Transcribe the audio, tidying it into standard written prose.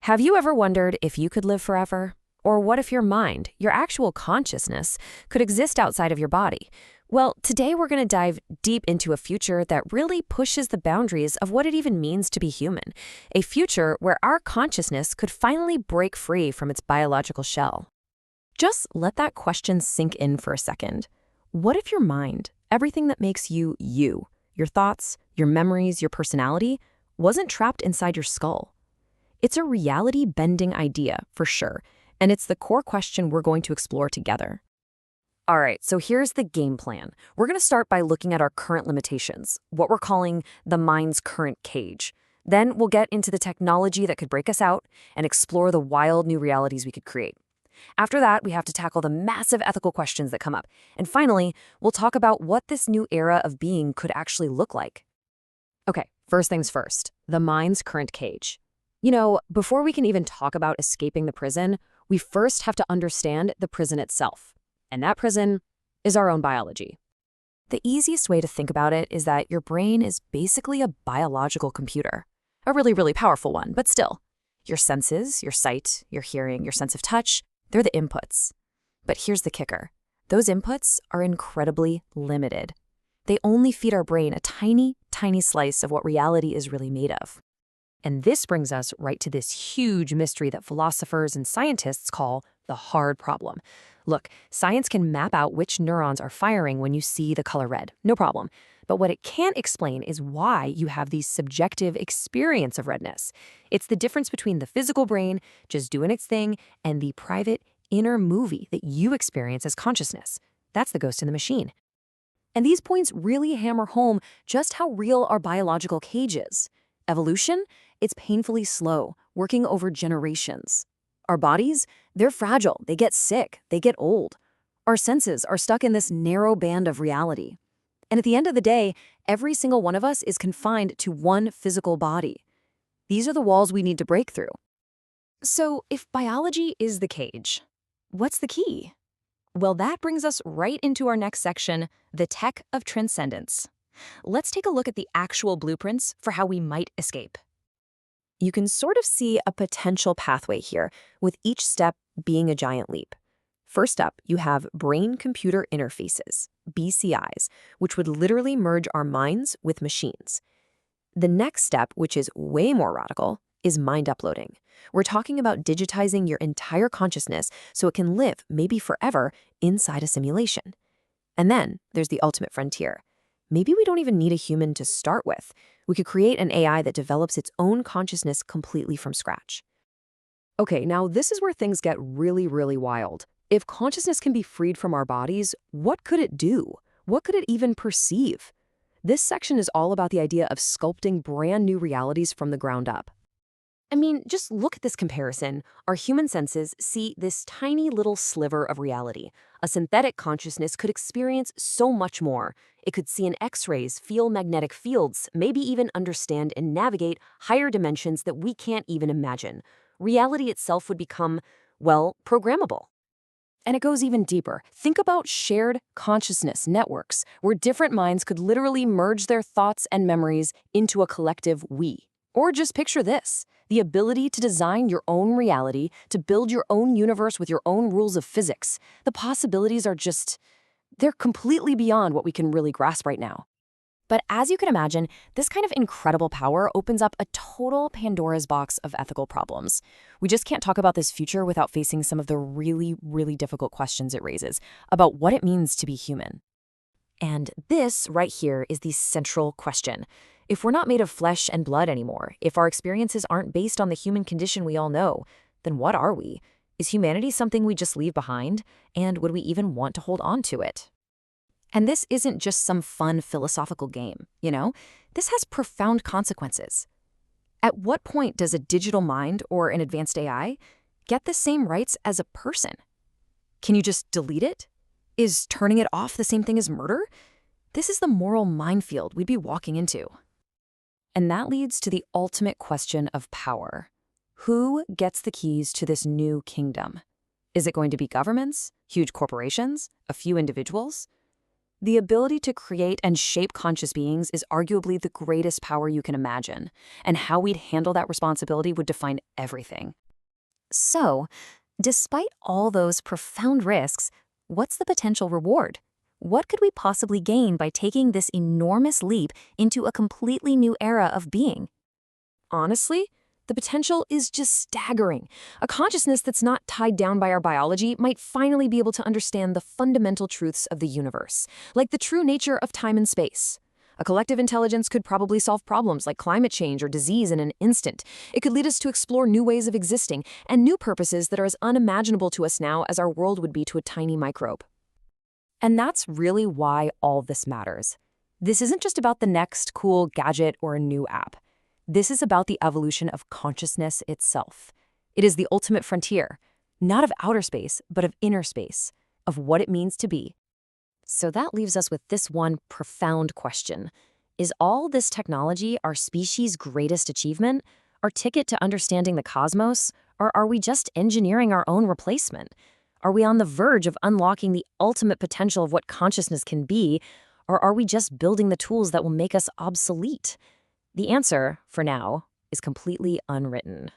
Have you ever wondered if you could live forever? Or what if your mind, your actual consciousness, could exist outside of your body? Well, today we're going to dive deep into a future that really pushes the boundaries of what it even means to be human. A future where our consciousness could finally break free from its biological shell. Just let that question sink in for a second. What if your mind, everything that makes you you, your thoughts, your memories, your personality, wasn't trapped inside your skull? It's a reality-bending idea, for sure, and it's the core question we're going to explore together. All right, so here's the game plan. We're going to start by looking at our current limitations, what we're calling the mind's current cage. Then we'll get into the technology that could break us out and explore the wild new realities we could create. After that, we have to tackle the massive ethical questions that come up. And finally, we'll talk about what this new era of being could actually look like. Okay, first things first, the mind's current cage. You know, before we can even talk about escaping the prison, we first have to understand the prison itself. And that prison is our own biology. The easiest way to think about it is that your brain is basically a biological computer. A really, really powerful one, but still. Your senses, your sight, your hearing, your sense of touch, they're the inputs. But here's the kicker. Those inputs are incredibly limited. They only feed our brain a tiny, tiny slice of what reality is really made of. And this brings us right to this huge mystery that philosophers and scientists call the hard problem. Look, science can map out which neurons are firing when you see the color red, no problem. But what it can't explain is why you have these subjective experience of redness. It's the difference between the physical brain just doing its thing and the private inner movie that you experience as consciousness. That's the ghost in the machine. And these points really hammer home just how real our biological cage is. Evolution? It's painfully slow, working over generations. Our bodies? They're fragile, they get sick, they get old. Our senses are stuck in this narrow band of reality. And at the end of the day, every single one of us is confined to one physical body. These are the walls we need to break through. So if biology is the cage, what's the key? Well, that brings us right into our next section, the tech of transcendence. Let's take a look at the actual blueprints for how we might escape. You can sort of see a potential pathway here, with each step being a giant leap. First up, you have brain-computer interfaces, BCIs, which would literally merge our minds with machines. The next step, which is way more radical, is mind uploading. We're talking about digitizing your entire consciousness so it can live, maybe forever, inside a simulation. And then there's the ultimate frontier. Maybe we don't even need a human to start with. We could create an AI that develops its own consciousness completely from scratch. Okay, now this is where things get really, really wild. If consciousness can be freed from our bodies, what could it do? What could it even perceive? This section is all about the idea of sculpting brand new realities from the ground up. I mean, just look at this comparison. Our human senses see this tiny little sliver of reality. A synthetic consciousness could experience so much more. It could see in X-rays, feel magnetic fields, maybe even understand and navigate higher dimensions that we can't even imagine. Reality itself would become, well, programmable. And it goes even deeper. Think about shared consciousness networks, where different minds could literally merge their thoughts and memories into a collective we. Or just picture this, the ability to design your own reality, to build your own universe with your own rules of physics. The possibilities are they're completely beyond what we can really grasp right now. But as you can imagine, this kind of incredible power opens up a total Pandora's box of ethical problems. We just can't talk about this future without facing some of the really, really difficult questions it raises about what it means to be human. And this right here is the central question. If we're not made of flesh and blood anymore, if our experiences aren't based on the human condition we all know, then what are we? Is humanity something we just leave behind? And would we even want to hold on to it? And this isn't just some fun philosophical game, you know? This has profound consequences. At what point does a digital mind or an advanced AI get the same rights as a person? Can you just delete it? Is turning it off the same thing as murder? This is the moral minefield we'd be walking into. And that leads to the ultimate question of power. Who gets the keys to this new kingdom? Is it going to be governments, huge corporations, a few individuals? The ability to create and shape conscious beings is arguably the greatest power you can imagine, and how we'd handle that responsibility would define everything. So, despite all those profound risks, what's the potential reward? What could we possibly gain by taking this enormous leap into a completely new era of being? Honestly, the potential is just staggering. A consciousness that's not tied down by our biology might finally be able to understand the fundamental truths of the universe, like the true nature of time and space. A collective intelligence could probably solve problems like climate change or disease in an instant. It could lead us to explore new ways of existing and new purposes that are as unimaginable to us now as our world would be to a tiny microbe. And that's really why all this matters. This isn't just about the next cool gadget or a new app. This is about the evolution of consciousness itself. It is the ultimate frontier, not of outer space, but of inner space, of what it means to be. So that leaves us with this one profound question. Is all this technology our species' greatest achievement, our ticket to understanding the cosmos, or are we just engineering our own replacement? Are we on the verge of unlocking the ultimate potential of what consciousness can be, or are we just building the tools that will make us obsolete? The answer, for now, is completely unwritten.